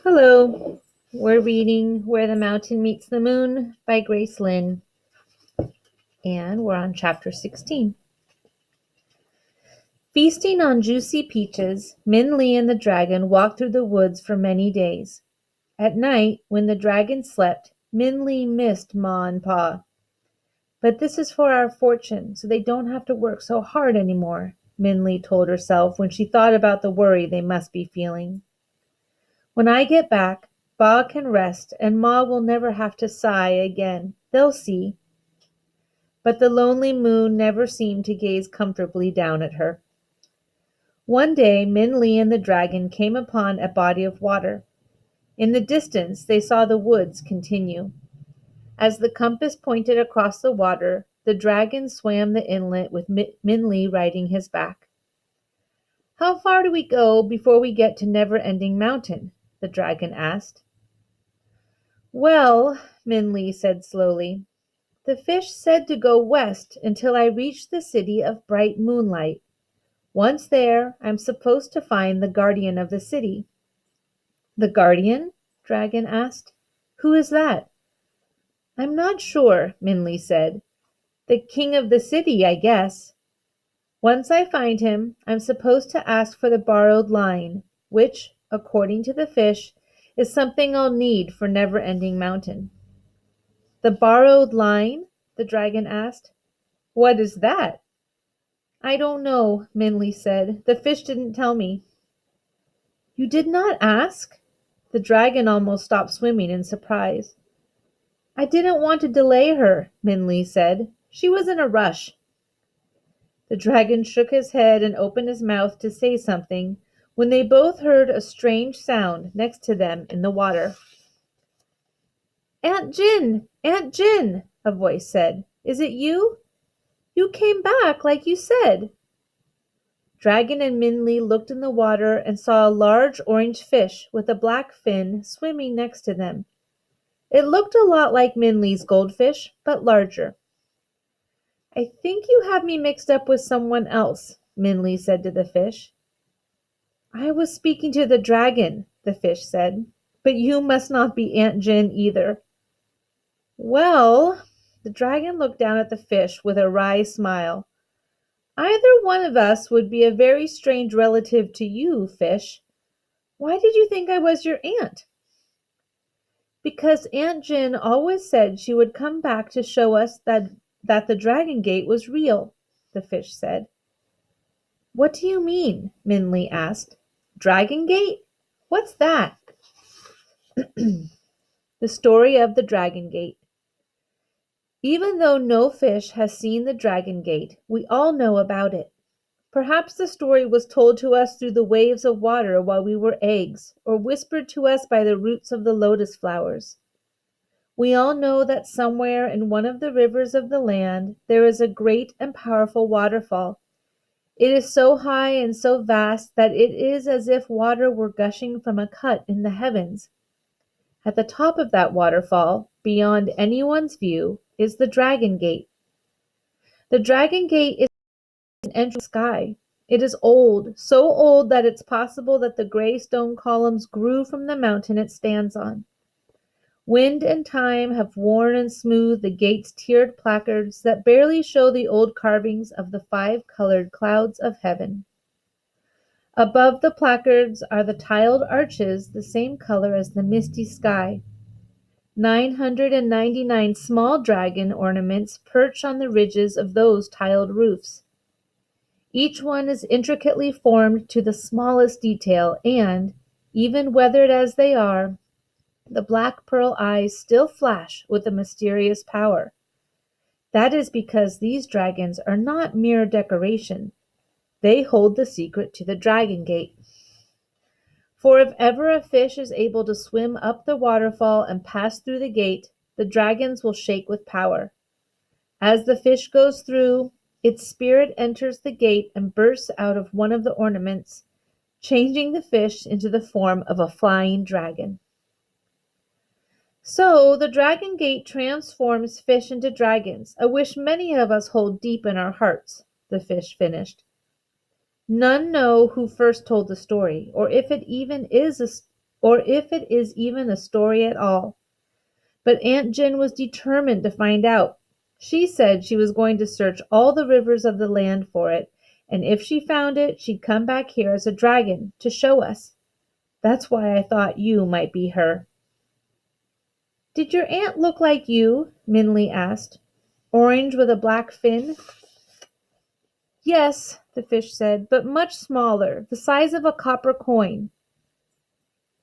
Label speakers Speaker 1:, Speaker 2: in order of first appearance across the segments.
Speaker 1: Hello, we're reading Where the Mountain Meets the Moon by Grace Lynn, and we're on chapter 16. Feasting on juicy peaches, Min Lee and the dragon walked through the woods for many days. At night, when the dragon slept, Min Lee missed Ma and Pa. But this is for our fortune, so they don't have to work so hard anymore, Min Lee told herself when she thought about the worry they must be feeling. When I get back, Ba can rest, and Ma will never have to sigh again. They'll see. But the lonely moon never seemed to gaze comfortably down at her. One day, Min Lee and the dragon came upon a body of water. In the distance, they saw the woods continue. As the compass pointed across the water, the dragon swam the inlet with Min Lee riding his back. "How far do we go before we get to Never-Ending Mountain?" the dragon asked. "Well," Min Lee said slowly, "the fish said to go west until I reached the city of bright moonlight. Once there, I'm supposed to find the guardian of the city." "The guardian?" Dragon asked. "Who is that?" "I'm not sure," Min Lee said. "The king of the city, I guess. Once I find him, I'm supposed to ask for the borrowed line, which, according to the fish, is something I'll need for Never-Ending Mountain." "The borrowed line?" the dragon asked. "What is that?" "I don't know," Min Lee said. "The fish didn't tell me." "You did not ask?" The dragon almost stopped swimming in surprise. "I didn't want to delay her," Min Lee said. "She was in a rush." The dragon shook his head and opened his mouth to say something when they both heard a strange sound next to them in the water. "Aunt Jin! Aunt Jin!" a voice said. "Is it you? You came back like you said." Dragon and Min Lee looked in the water and saw a large orange fish with a black fin swimming next to them. It looked a lot like Min Lee's goldfish, but larger. "I think you have me mixed up with someone else," Min Lee said to the fish. "I was speaking to the dragon," the fish said, "but you must not be Aunt Jin either." "Well," the dragon looked down at the fish with a wry smile. "Either one of us would be a very strange relative to you, fish. Why did you think I was your aunt?" "Because Aunt Jin always said she would come back to show us that the Dragon Gate was real," the fish said. "What do you mean?" Min Lee asked. "Dragon Gate? What's that?" The story of the Dragon Gate. Even though no fish has seen the Dragon Gate, we all know about it. Perhaps the story was told to us through the waves of water while we were eggs, or whispered to us by the roots of the lotus flowers. We all know that somewhere in one of the rivers of the land there is a great and powerful waterfall. It is so high and so vast that it is as if water were gushing from a cut in the heavens. At the top of that waterfall, beyond anyone's view, is the Dragon Gate. The Dragon Gate is an entrance sky. It is old, so old that it's possible that the gray stone columns grew from the mountain it stands on. Wind and time have worn and smoothed the gate's tiered placards that barely show the old carvings of the 5-colored clouds of heaven. Above the placards are the tiled arches, the same color as the misty sky. 999 small dragon ornaments perch on the ridges of those tiled roofs. Each one is intricately formed to the smallest detail, and, even weathered as they are, the black pearl eyes still flash with a mysterious power. That is because these dragons are not mere decoration. They hold the secret to the Dragon Gate. For if ever a fish is able to swim up the waterfall and pass through the gate, the dragons will shake with power. As the fish goes through, its spirit enters the gate and bursts out of one of the ornaments, changing the fish into the form of a flying dragon. So the Dragon Gate transforms fish into dragons, a wish many of us hold deep in our hearts, the fish finished. None know who first told the story, or if it even is or if it is even a story at all. But Aunt Jin was determined to find out. She said she was going to search all the rivers of the land for it, and if she found it, she'd come back here as a dragon to show us. That's why I thought you might be her." "Did your aunt look like you?" Minli asked. "Orange with a black fin?" "Yes," the fish said, "but much smaller, the size of a copper coin."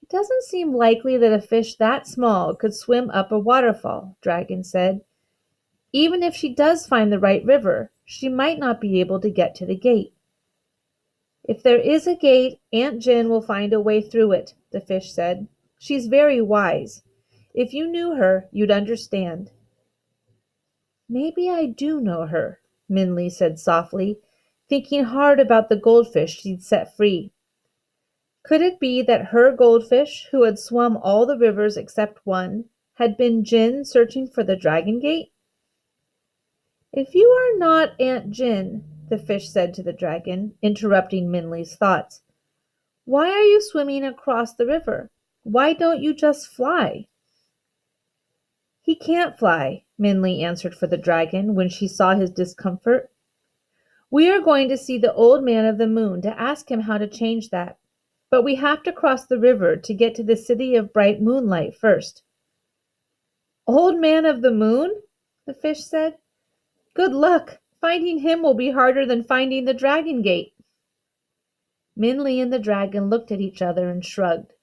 Speaker 1: "It doesn't seem likely that a fish that small could swim up a waterfall," Dragon said. "Even if she does find the right river, she might not be able to get to the gate." "If there is a gate, Aunt Jin will find a way through it," the fish said. "She's very wise. If you knew her, you'd understand." "Maybe I do know her," Minli said softly, thinking hard about the goldfish she'd set free. Could it be that her goldfish, who had swum all the rivers except one, had been Jin searching for the Dragon Gate? "If you are not Aunt Jin," the fish said to the dragon, interrupting Minli's thoughts, "why are you swimming across the river? Why don't you just fly?" "He can't fly," Minli answered for the dragon when she saw his discomfort. "We are going to see the old man of the moon to ask him how to change that. But we have to cross the river to get to the city of bright moonlight first." "Old man of the moon?" the fish said. "Good luck. Finding him will be harder than finding the Dragon Gate." Minli and the dragon looked at each other and shrugged.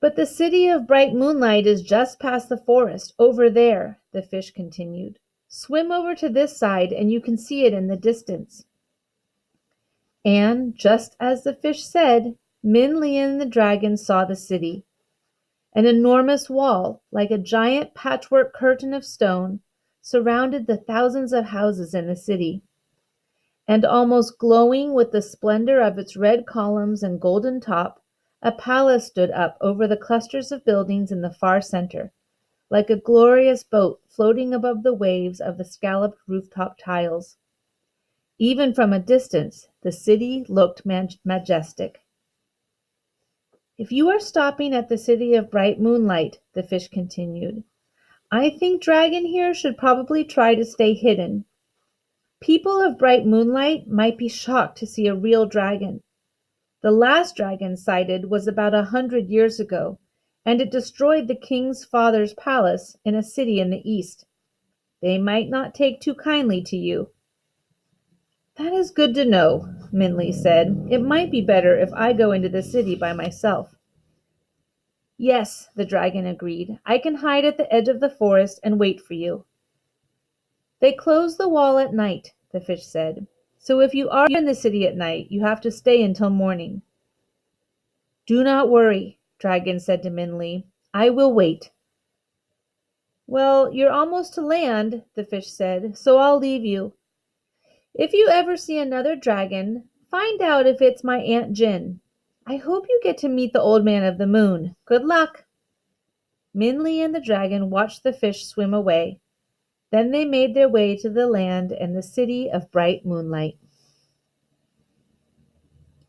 Speaker 1: "But the city of bright moonlight is just past the forest, over there," the fish continued. "Swim over to this side and you can see it in the distance." And, just as the fish said, Minli and the dragon saw the city. An enormous wall, like a giant patchwork curtain of stone, surrounded the thousands of houses in the city. And almost glowing with the splendor of its red columns and golden top, a palace stood up over the clusters of buildings in the far center, like a glorious boat floating above the waves of the scalloped rooftop tiles. Even from a distance, the city looked majestic. "If you are stopping at the city of bright moonlight," the fish continued, "I think Dragon here should probably try to stay hidden. People of bright moonlight might be shocked to see a real dragon. The last dragon sighted was about 100 years ago, and it destroyed the king's father's palace in a city in the east. They might not take too kindly to you." "That is good to know," Minli said. "It might be better if I go into the city by myself." "Yes," the dragon agreed. "I can hide at the edge of the forest and wait for you." "They close the wall at night," the fish said. "So if you are in the city at night, you have to stay until morning." "Do not worry," Dragon said to Minli. "I will wait." "Well, you're almost to land," the fish said, "so I'll leave you. If you ever see another dragon, find out if it's my Aunt Jin. I hope you get to meet the old man of the moon. Good luck." Minli and the dragon watched the fish swim away. Then they made their way to the land and the city of bright moonlight.